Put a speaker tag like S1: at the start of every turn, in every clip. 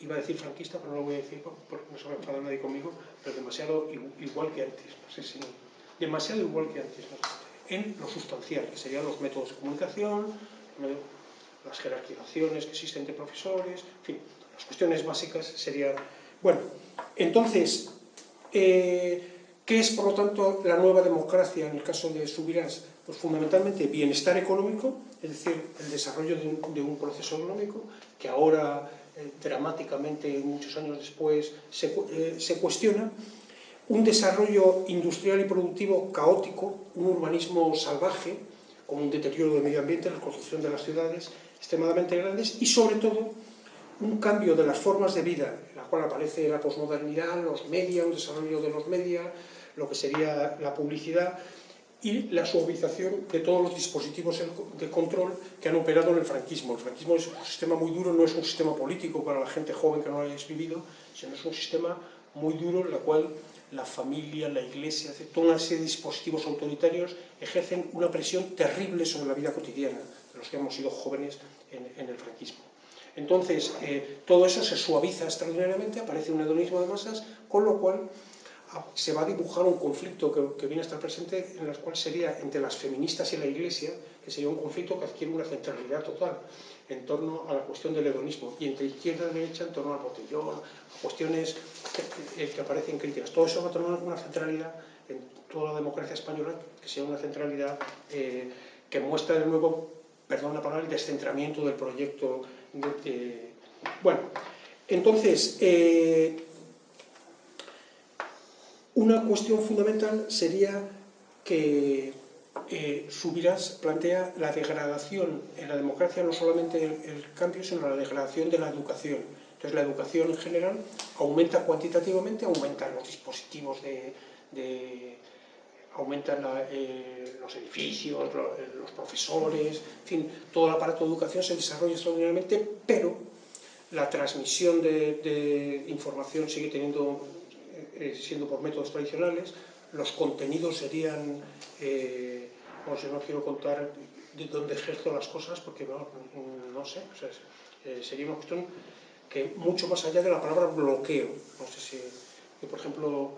S1: iba a decir franquista, pero no lo voy a decir porque no se va a enfadar nadie conmigo, pero demasiado igual que antes, no sé si... Demasiado igual que antes, ¿no? En lo sustancial, que serían los métodos de comunicación, las jerarquizaciones que existen entre profesores, en fin, las cuestiones básicas serían... Bueno, entonces, ¿qué es, por lo tanto, la nueva democracia en el caso de Subirás? Pues fundamentalmente bienestar económico, es decir, el desarrollo de un proceso económico que ahora, dramáticamente, muchos años después, se cuestiona. Un desarrollo industrial y productivo caótico, un urbanismo salvaje, con un deterioro del medio ambiente, la construcción de las ciudades extremadamente grandes y, sobre todo, un cambio de las formas de vida, en la cual aparece la posmodernidad, los media, un desarrollo de los media, lo que sería la publicidad y la suavización de todos los dispositivos de control que han operado en el franquismo. El franquismo es un sistema muy duro, no es un sistema político para la gente joven que no lo hayáis vivido, sino es un sistema muy duro en el cual la familia, la iglesia, toda una serie de dispositivos autoritarios ejercen una presión terrible sobre la vida cotidiana de los que hemos sido jóvenes en el franquismo. Entonces, todo eso se suaviza extraordinariamente, aparece un hedonismo de masas, con lo cual se va a dibujar un conflicto que viene a estar presente, en el cual sería entre las feministas y la Iglesia, que sería un conflicto que adquiere una centralidad total en torno a la cuestión del hedonismo, y entre izquierda y derecha en torno al botellón, a cuestiones que aparecen críticas. Todo eso va a tener una centralidad en toda la democracia española, que sea una centralidad que muestra de nuevo, perdón la palabra, el descentramiento del proyecto. Bueno, entonces, una cuestión fundamental sería que Subirás plantea la degradación en la democracia, no solamente el cambio, sino la degradación de la educación. Entonces, la educación en general aumenta cuantitativamente, aumentan los dispositivos aumentan los edificios, los profesores, en fin, todo el aparato de educación se desarrolla extraordinariamente, pero la transmisión de información sigue siendo por métodos tradicionales, los contenidos serían, no quiero contar de dónde ejerzo las cosas porque no sé, o sea, sería una cuestión que mucho más allá de la palabra bloqueo, no sé si, yo por ejemplo,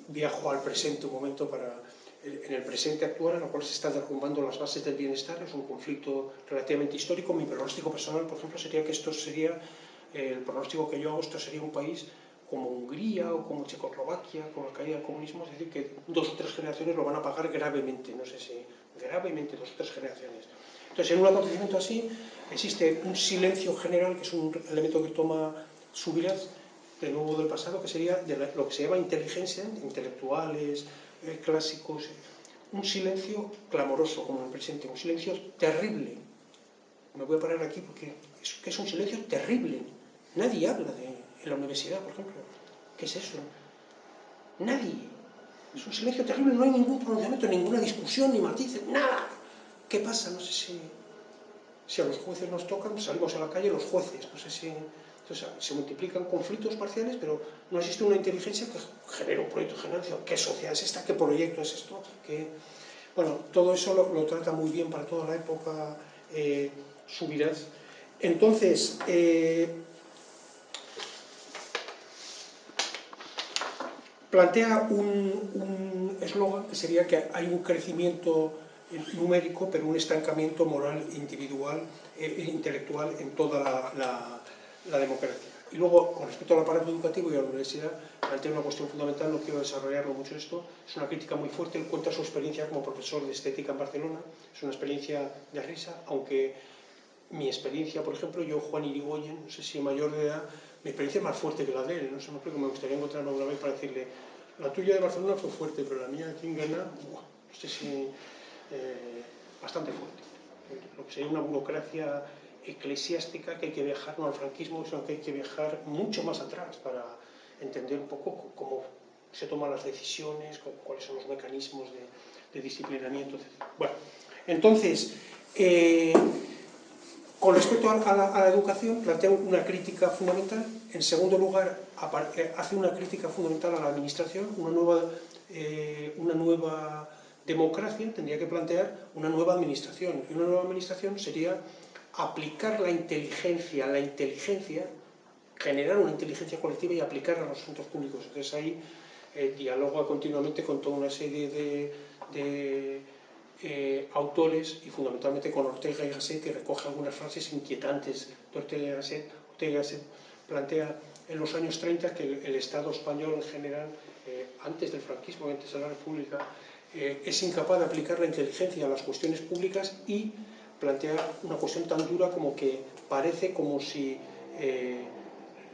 S1: viajo al presente un momento en el presente actual, en el cual se están derrumbando las bases del bienestar, es un conflicto relativamente histórico. Mi pronóstico personal, por ejemplo, sería que esto sería, el pronóstico que yo hago, esto sería un país como Hungría o como Checoslovaquia, con la caída del comunismo, es decir, que 2 o 3 generaciones lo van a pagar gravemente, no sé si gravemente 2 o 3 generaciones. Entonces, en un acontecimiento así, existe un silencio general, que es un elemento que toma Subirás, de nuevo del pasado, que sería de lo que se llama inteligencia, intelectuales, clásicos, un silencio clamoroso, como en el presente, un silencio terrible. Me voy a parar aquí porque es un silencio terrible. Nadie habla en la universidad, por ejemplo. ¿Qué es eso? Nadie. Es un silencio terrible, no hay ningún pronunciamiento, ninguna discusión, ni matices, nada. ¿Qué pasa? No sé si a los jueces nos tocan, salimos a la calle los jueces, no sé si... Entonces, se multiplican conflictos parciales, pero no existe una inteligencia que genere un proyecto general. ¿Qué sociedad es esta? ¿Qué proyecto es esto? Bueno, todo eso lo trata muy bien para toda la época Subirás. Entonces, plantea un eslogan que sería que hay un crecimiento numérico, pero un estancamiento moral, individual, intelectual en toda la democracia. Y luego, con respecto al aparato educativo y a la universidad, plantea una cuestión fundamental, no quiero desarrollarlo mucho esto, es una crítica muy fuerte. Él cuenta su experiencia como profesor de estética en Barcelona, es una experiencia de risa, aunque mi experiencia, por ejemplo, yo, Juan Irigoyen, no sé si mayor de edad, mi experiencia es más fuerte que la de él, no sé, me gustaría encontrarme una vez para decirle, la tuya de Barcelona fue fuerte, pero la mía aquí en Ghana, no sé si bastante fuerte. Lo que sería una burocracia eclesiástica, que hay que viajar no al franquismo, sino que hay que viajar mucho más atrás para entender un poco cómo se toman las decisiones, cuáles son los mecanismos de disciplinamiento, etc. Bueno, entonces, con respecto a la educación, plantea una crítica fundamental. En segundo lugar, hace una crítica fundamental a la administración, una nueva democracia tendría que plantear una nueva administración. Y una nueva administración sería aplicar la inteligencia, generar una inteligencia colectiva y aplicarla a los asuntos públicos. Entonces ahí dialoga continuamente con toda una serie de autores y fundamentalmente con Ortega y Gasset, que recoge algunas frases inquietantes de Ortega y Gasset. Ortega y Gasset plantea en los años 30 que el Estado español en general, antes del franquismo, antes de la República, es incapaz de aplicar la inteligencia a las cuestiones públicas y plantea una cuestión tan dura como que parece como si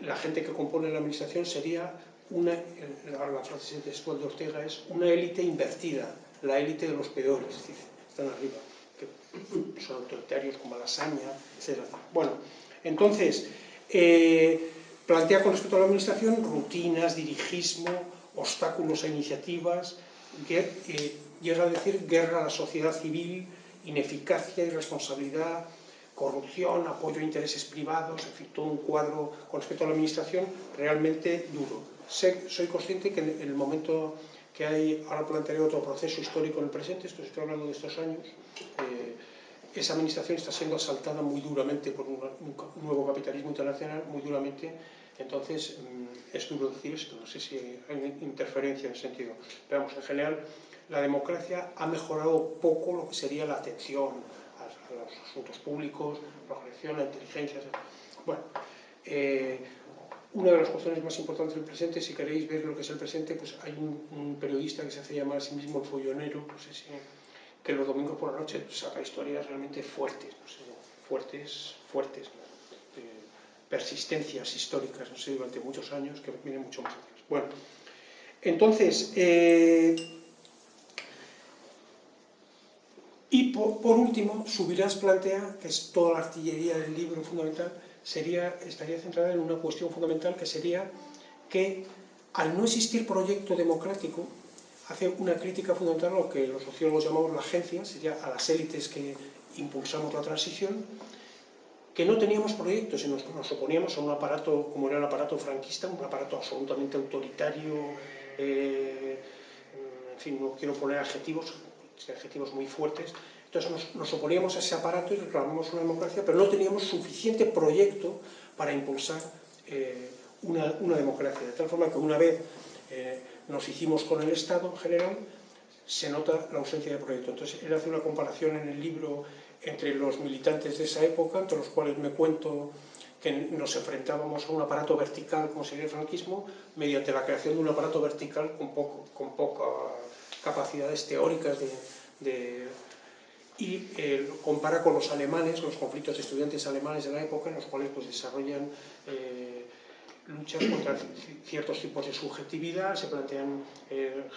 S1: la gente que compone la administración sería la frase textual de Ortega es una élite invertida, la élite de los peores, dice, están arriba, que son autoritarios como Malasaña, etc. Bueno, entonces, plantea con respecto a la administración rutinas, dirigismo, obstáculos a iniciativas, llega a decir guerra a la sociedad civil, ineficacia, irresponsabilidad, corrupción, apoyo a intereses privados, en fin, todo un cuadro con respecto a la administración realmente duro. Soy consciente que en el momento que hay, ahora plantearé otro proceso histórico en el presente, estoy hablando de estos años, esa administración está siendo asaltada muy duramente por un nuevo capitalismo internacional, muy duramente. Entonces es duro decir esto, no sé si hay interferencia en ese sentido, pero vamos, en general la democracia ha mejorado poco lo que sería la atención a los asuntos públicos, la organización, la inteligencia, etc. Bueno, una de las cuestiones más importantes del presente, si queréis ver lo que es el presente, pues hay un periodista que se hace llamar a sí mismo el follonero, no sé si, que los domingos por la noche saca historias realmente fuertes, no sé, fuertes, persistencias históricas, no sé, durante muchos años, que vienen mucho más atrás. Bueno, entonces, y por último, Subirás plantea, que es toda la artillería del libro fundamental, estaría centrada en una cuestión fundamental que sería que al no existir proyecto democrático, hace una crítica fundamental a lo que los sociólogos llamamos la agencia, sería a las élites que impulsamos la transición, que no teníamos proyectos y nos oponíamos a un aparato como era el aparato franquista, un aparato absolutamente autoritario, en fin, no quiero poner adjetivos muy fuertes. Entonces nos oponíamos a ese aparato y reclamamos una democracia, pero no teníamos suficiente proyecto para impulsar una democracia. De tal forma que una vez nos hicimos con el Estado en general, se nota la ausencia de proyecto. Entonces él hace una comparación en el libro entre los militantes de esa época, entre los cuales me cuento que nos enfrentábamos a un aparato vertical como sería el franquismo, mediante la creación de un aparato vertical con pocas capacidades teóricas y lo compara con los alemanes, los conflictos de estudiantes alemanes de la época, en los cuales pues, desarrollan luchas contra ciertos tipos de subjetividad, se plantean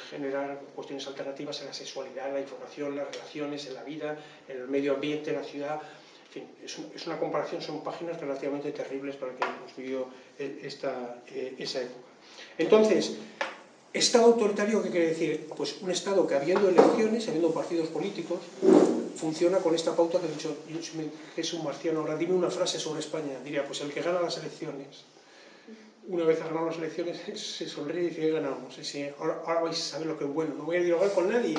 S1: generar cuestiones alternativas en la sexualidad, en la información, las relaciones, en la vida, en el medio ambiente, en la ciudad. En fin, es una comparación, son páginas relativamente terribles para el que hemos vivido esa época. Entonces, Estado autoritario, ¿qué quiere decir? Pues un Estado que habiendo elecciones, habiendo partidos políticos, funciona con esta pauta que he dicho, yo que es un marciano, ahora dime una frase sobre España, diría, pues el que gana las elecciones, una vez ha ganado las elecciones, se sonríe y dice, he ganado, no sé si ahora vais a saber lo que es bueno, no voy a dialogar con nadie,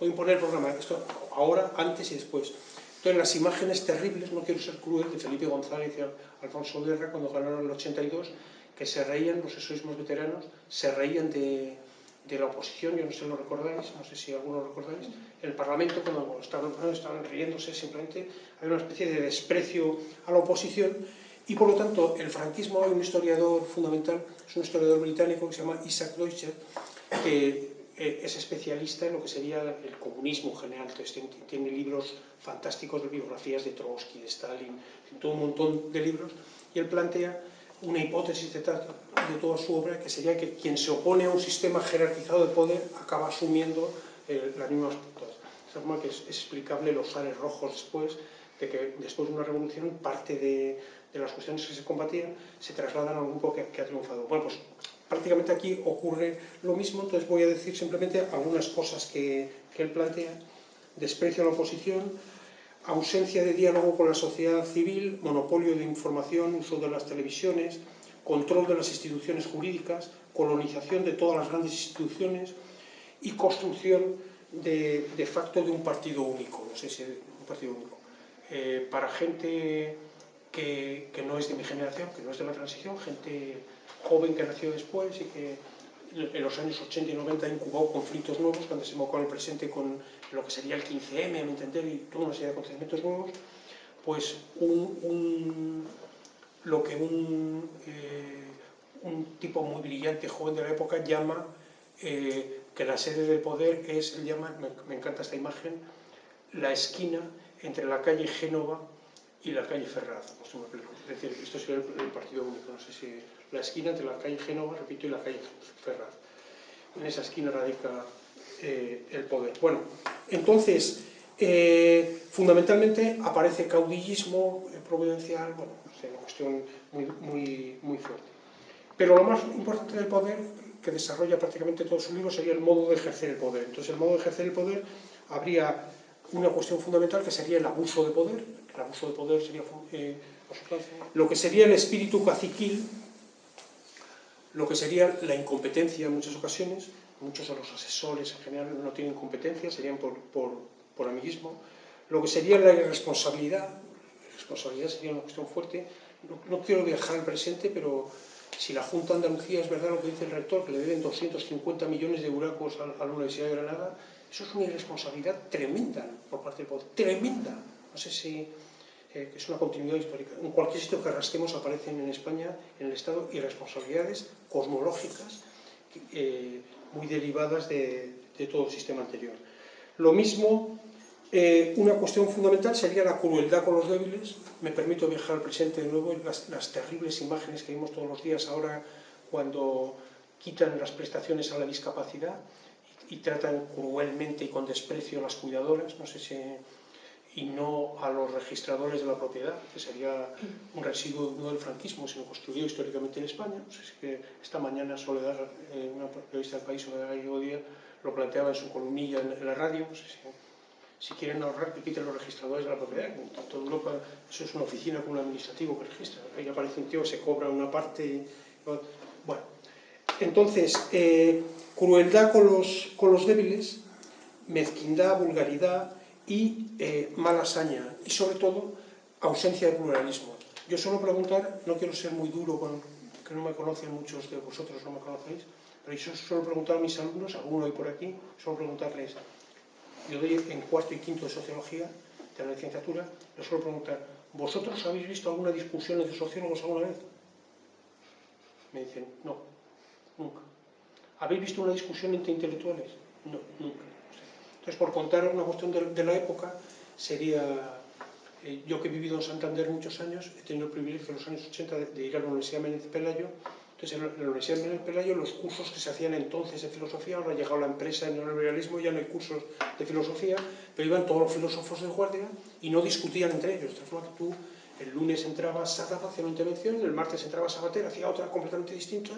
S1: voy a imponer el programa, esto ahora, antes y después. Entonces las imágenes terribles, no quiero ser cruel, de Felipe González y Alfonso Guerra cuando ganaron el 82, que se reían, no sé si sois más veteranos, se reían de la oposición, yo no sé si lo recordáis, no sé si alguno lo recordáis, en el Parlamento cuando estaban riéndose, simplemente hay una especie de desprecio a la oposición y por lo tanto el franquismo, hay un historiador fundamental, es un historiador británico que se llama Isaac Deutscher, que es especialista en lo que sería el comunismo en general, entonces tiene libros fantásticos de biografías de Trotsky, de Stalin, todo un montón de libros, y él plantea una hipótesis de toda su obra, que sería que quien se opone a un sistema jerarquizado de poder acaba asumiendo las mismas posturas. De esa forma que es explicable los sares rojos después, de que después de una revolución parte de las cuestiones que se combatían se trasladan al grupo que ha triunfado. Bueno, pues prácticamente aquí ocurre lo mismo, entonces voy a decir simplemente algunas cosas que él plantea. Desprecio a la oposición, ausencia de diálogo con la sociedad civil, monopolio de información, uso de las televisiones, control de las instituciones jurídicas, colonización de todas las grandes instituciones y construcción de facto de un partido único, no sé si un partido único. para gente que no es de mi generación, que no es de la transición, gente joven que nació después y que en los años 80 y 90 incubó conflictos nuevos, cuando se evocó el presente con lo que sería el 15M, a mi entender, y toda una serie de acontecimientos nuevos, pues lo que un tipo muy brillante, joven de la época, llama que la sede del poder es, él llama, me encanta esta imagen, la esquina entre la calle Génova y la calle Ferraz. Es decir, esto sería el partido único, no sé si la esquina entre la calle Génova, repito, y la calle Ferraz. En esa esquina radica el poder. Bueno, entonces, fundamentalmente aparece caudillismo providencial, bueno, es una cuestión muy fuerte. Pero lo más importante del poder, que desarrolla prácticamente todo su libro, sería el modo de ejercer el poder. Entonces, el modo de ejercer el poder, habría una cuestión fundamental que sería el abuso de poder. El abuso de poder sería lo que sería el espíritu caciquil, lo que sería la incompetencia en muchas ocasiones. Muchos de los asesores en general no tienen competencia, serían por amiguismo. Lo que sería la irresponsabilidad. La responsabilidad sería una cuestión fuerte. No quiero viajar al presente, pero si la Junta de Andalucía es verdad lo que dice el rector, que le deben 250 millones de euracos a la Universidad de Granada, eso es una irresponsabilidad tremenda por parte del poder. Tremenda. No sé si es una continuidad histórica. En cualquier sitio que rasquemos aparecen en España, en el Estado, irresponsabilidades cosmológicas muy derivadas de todo el sistema anterior. Lo mismo, una cuestión fundamental sería la crueldad con los débiles. Me permito viajar al presente de nuevo, las terribles imágenes que vemos todos los días ahora cuando quitan las prestaciones a la discapacidad y tratan cruelmente y con desprecio a las cuidadoras, no sé si, y no a los registradores de la propiedad, que sería un residuo no del franquismo, sino construido históricamente en España. No sé si que esta mañana Soledad, una periodista del País, Soledad Gallego, lo planteaba en su columnilla en la radio. No sé si quieren ahorrar, que quiten los registradores de la propiedad. En toda Europa eso es una oficina con un administrativo que registra. Ahí aparece un tío que se cobra una parte. Bueno, entonces, crueldad con los débiles, mezquindad, vulgaridad y mala saña, y sobre todo ausencia de pluralismo. Yo suelo preguntar, no quiero ser muy duro, que no me conocen muchos de vosotros, no me conocéis, pero yo suelo preguntar a mis alumnos, alguno hay por aquí, suelo preguntarles, yo doy en cuarto y quinto de sociología, de la licenciatura, les suelo preguntar, ¿vosotros habéis visto alguna discusión entre sociólogos alguna vez? Me dicen, no, nunca. ¿Habéis visto una discusión entre intelectuales? No, nunca. Entonces, por contar una cuestión de la época, sería, yo que he vivido en Santander muchos años, he tenido el privilegio en los años 80 de ir a la Universidad Menéndez Pelayo. Entonces, en la Universidad Menéndez Pelayo, los cursos que se hacían entonces de filosofía, ahora ha llegado la empresa del neoliberalismo, ya no hay cursos de filosofía, pero iban todos los filósofos de guardia y no discutían entre ellos. De tal forma que tú, el lunes entraba Sadaf, hacía una intervención, el martes entraba Sabater, hacía otra completamente distinta,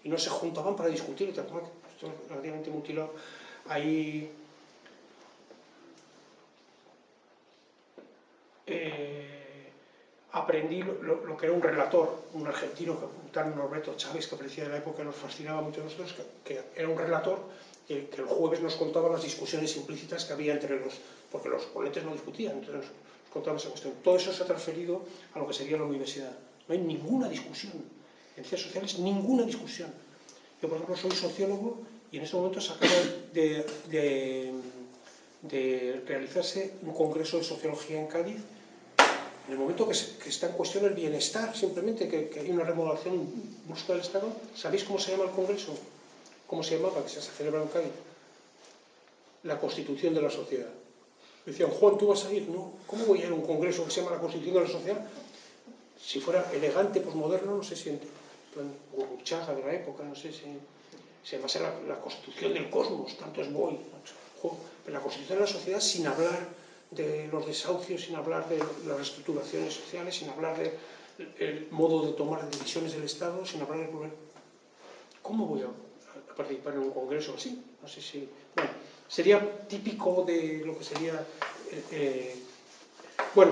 S1: y no se juntaban para discutir. De tal forma que esto es relativamente mutilado. Ahí aprendí lo que era un relator, un argentino, un tal Norberto Chávez, que aparecía de la época, nos fascinaba mucho a nosotros, que era un relator que el jueves nos contaba las discusiones implícitas que había entre porque los ponentes no discutían, entonces nos contaba esa cuestión. Todo eso se ha transferido a lo que sería la universidad. No hay ninguna discusión. En ciencias sociales, ninguna discusión. Yo, por ejemplo, soy sociólogo y en este momento se acaba de realizarse un congreso de sociología en Cádiz. En el momento que está en cuestión el bienestar, simplemente que hay una remodelación brusca del Estado, ¿sabéis cómo se llama el congreso? ¿Cómo se llamaba? Que se celebra en Cádiz. La Constitución de la Sociedad. Decían, Juan, ¿tú vas a ir? No. ¿Cómo voy a ir a un congreso que se llama la Constitución de la Sociedad? Si fuera elegante, posmoderno, no sé si en plan Gurruchaga de la época, no sé si se llamase la Constitución del Cosmos, tanto es voy. Pero la Constitución de la Sociedad, sin hablar de los desahucios, sin hablar de las reestructuraciones sociales, sin hablar del modo de tomar decisiones del Estado, sin hablar del problema. ¿Cómo voy a participar en un congreso así? No sé si... Bueno, sería típico de lo que sería... Bueno,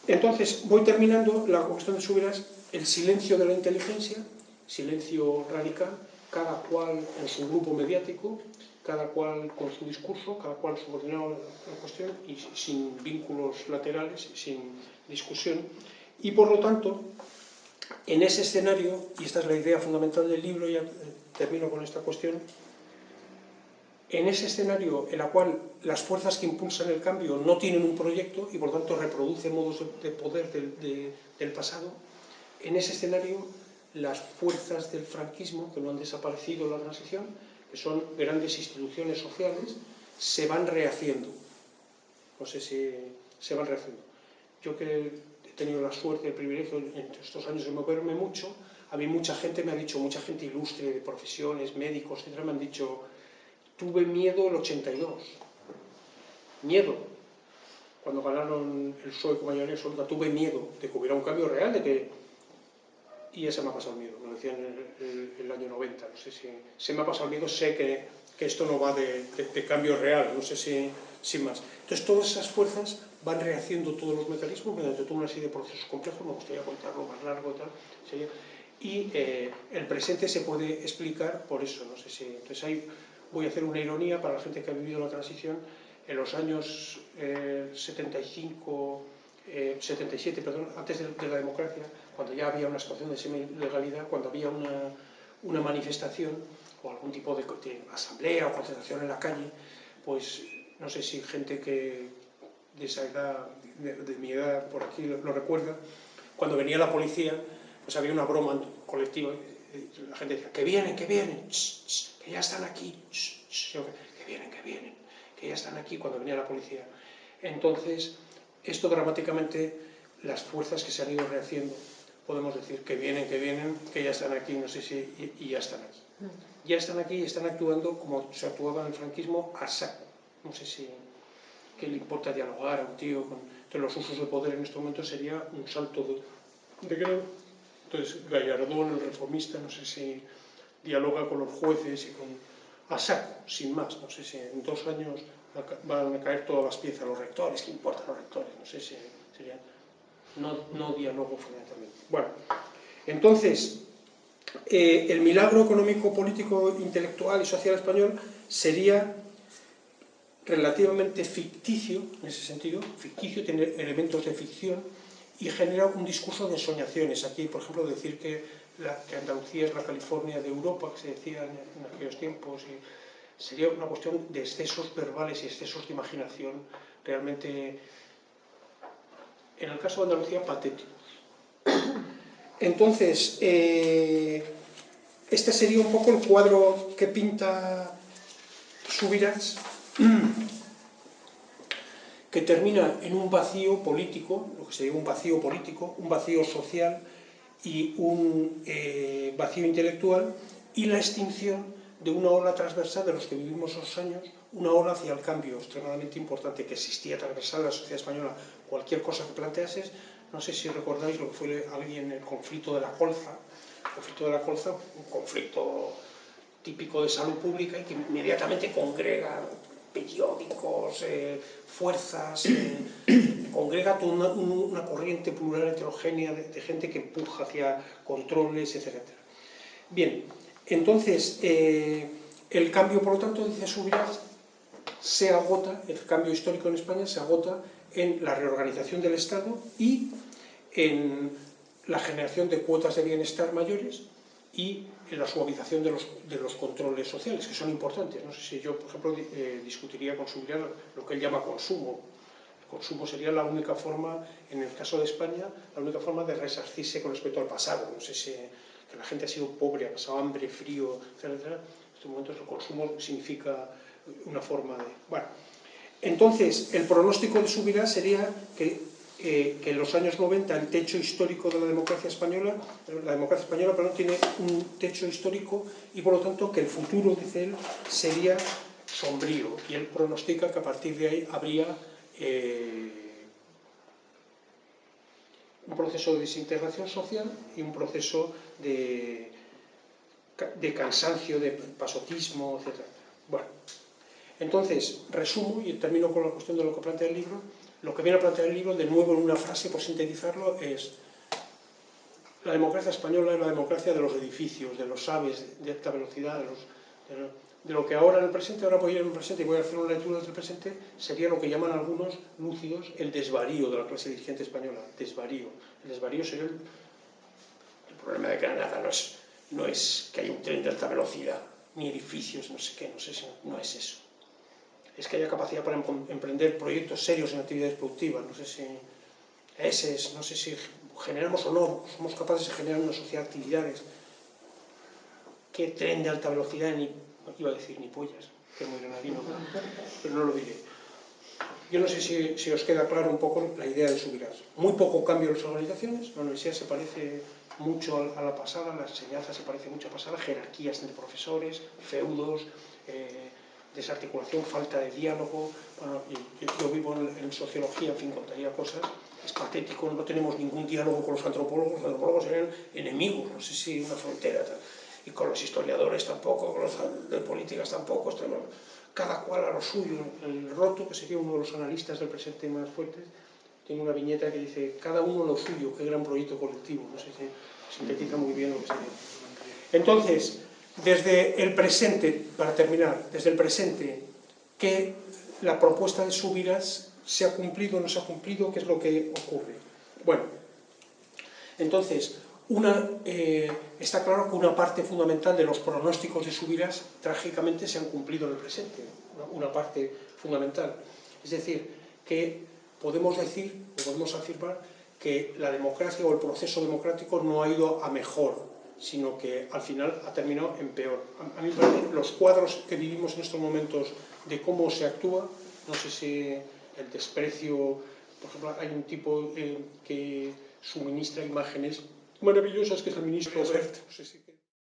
S1: entonces voy terminando la cuestión de Subirás, el silencio de la inteligencia, silencio radical, cada cual en su grupo mediático, cada cual con su discurso, cada cual subordinado a la cuestión y sin vínculos laterales, sin discusión. Y por lo tanto, en ese escenario, y esta es la idea fundamental del libro, ya termino con esta cuestión, en ese escenario en el cual las fuerzas que impulsan el cambio no tienen un proyecto y por lo tanto reproducen modos de poder del pasado, en ese escenario las fuerzas del franquismo, que no han desaparecido en la transición, que son grandes instituciones sociales, se van rehaciendo. No sé si se van rehaciendo. Yo que he tenido la suerte, el privilegio en estos años de moverme mucho, a mí mucha gente me ha dicho, mucha gente ilustre de profesiones, médicos, etcétera, me han dicho: tuve miedo el 82. Miedo. Cuando ganaron el PSOE con mayoría absoluta, tuve miedo de que hubiera un cambio real, de que... Y ya se me ha pasado el miedo, me lo decían en el año 90, no sé si... Se me ha pasado el miedo, sé que esto no va de cambio real, no sé si sin más. Entonces todas esas fuerzas van rehaciendo todos los mecanismos mediante toda una serie de procesos complejos, me gustaría contarlo más largo y tal, sería... Y el presente se puede explicar por eso, no sé si... Entonces ahí voy a hacer una ironía para la gente que ha vivido la transición. En los años 77, perdón, antes de la democracia, cuando ya había una situación de semi-legalidad, cuando había una manifestación o algún tipo de asamblea o concentración en la calle, pues no sé si gente que de esa edad, de mi edad, por aquí lo recuerda, cuando venía la policía, pues había una broma colectiva, la gente decía: que vienen, que ya están aquí, que vienen, que ya están aquí, cuando venía la policía. Entonces, esto dramáticamente, las fuerzas que se han ido rehaciendo, podemos decir que vienen, que ya están aquí, no sé si, y ya están aquí. Ya están aquí y están actuando como se actuaba en el franquismo, a saco. No sé si... ¿Qué le importa dialogar a un tío con... Entonces, los usos de poder en este momento sería un salto de grado. Entonces, Gallardón, el reformista, no sé si dialoga con los jueces y con... a saco, sin más. No sé si en 2 años van a caer todas las piezas, los rectores, ¿qué importan los rectores? No sé si sería... No diálogo fundamentalmente. Bueno, entonces, el milagro económico, político, intelectual y social español sería relativamente ficticio, en ese sentido, ficticio, tiene elementos de ficción y genera un discurso de ensoñaciones. Aquí, por ejemplo, decir que Andalucía es la California de Europa, que se decía en aquellos tiempos, y sería una cuestión de excesos verbales y excesos de imaginación realmente, en el caso de Andalucía, patéticos. Entonces, este sería un poco el cuadro que pinta Subirats, que termina en un vacío político, lo que sería un vacío político, un vacío social y un vacío intelectual, y la extinción de una ola transversal de los que vivimos esos años, una ola hacia el cambio extremadamente importante que existía transversal en la sociedad española. Cualquier cosa que planteases, no sé si recordáis lo que fue alguien el conflicto de la colza. El conflicto de la colza, un conflicto típico de salud pública y que inmediatamente congrega periódicos, fuerzas, congrega toda una corriente plural heterogénea de gente que empuja hacia controles, etc. Bien, entonces, el cambio, por lo tanto, dice Subirats, se agota, el cambio histórico en España se agota en la reorganización del Estado y en la generación de cuotas de bienestar mayores y en la suavización de los controles sociales, que son importantes. No sé si yo, por ejemplo, discutiría con Subirats lo que él llama consumo. El consumo sería la única forma, en el caso de España, la única forma de resarcirse con respecto al pasado. No sé si que la gente ha sido pobre, ha pasado hambre, frío, etc. En estos momentos el consumo significa una forma de... Bueno, entonces, el pronóstico de Subirats sería que en los años 90 el techo histórico de la democracia española tiene un techo histórico y por lo tanto que el futuro, dice él, sería sombrío, y él pronostica que a partir de ahí habría un proceso de desintegración social y un proceso de cansancio, de pasotismo, etc. Bueno, entonces, resumo y termino con la cuestión de lo que plantea el libro. Lo que viene a plantear el libro, de nuevo en una frase, por sintetizarlo, es: la democracia española es la democracia de los edificios, de los aves de alta velocidad, de lo que ahora en el presente, ahora voy a ir en el presente y voy a hacer una lectura del presente, sería lo que llaman algunos lúcidos el desvarío de la clase dirigente española. Desvarío. El desvarío sería el problema de Granada, no es que haya un tren de alta velocidad, ni edificios, no sé qué, no sé si no es eso. Es que haya capacidad para emprender proyectos serios en actividades productivas, no sé si no sé si generamos o no, somos capaces de generar una sociedad de actividades. ¿Qué tren de alta velocidad? Iba a decir ni pollas, que es muy granadino, pero no lo diré. Yo no sé si os queda claro un poco la idea de Subirás. Muy poco cambio en las organizaciones, la universidad se parece mucho a la pasada, la enseñanza se parece mucho a la pasada, jerarquías entre profesores, feudos, desarticulación, falta de diálogo. Bueno, yo vivo en sociología, en fin, contaría cosas. Es patético, no tenemos ningún diálogo con los antropólogos serían enemigos, no sé si una frontera, tal. Y con los historiadores tampoco, con los de políticas tampoco, cada cual a lo suyo. El Roto, que sería uno de los analistas del presente más fuertes, tiene una viñeta que dice: cada uno lo suyo, qué gran proyecto colectivo. No sé si sintetiza muy bien lo que sería. Entonces, desde el presente, para terminar, desde el presente, ¿qué la propuesta de Subirás se ha cumplido o no se ha cumplido? ¿Qué es lo que ocurre? Bueno, entonces, está claro que una parte fundamental de los pronósticos de Subirás trágicamente se han cumplido en el presente, una parte fundamental. Es decir, que podemos decir, o podemos afirmar, que la democracia o el proceso democrático no ha ido a mejor, sino que al final ha terminado en peor. A mí me parece los cuadros que vivimos en estos momentos de cómo se actúa, no sé si el desprecio, por ejemplo, hay un tipo que suministra imágenes maravillosas, que es el ministro Wert. No sé si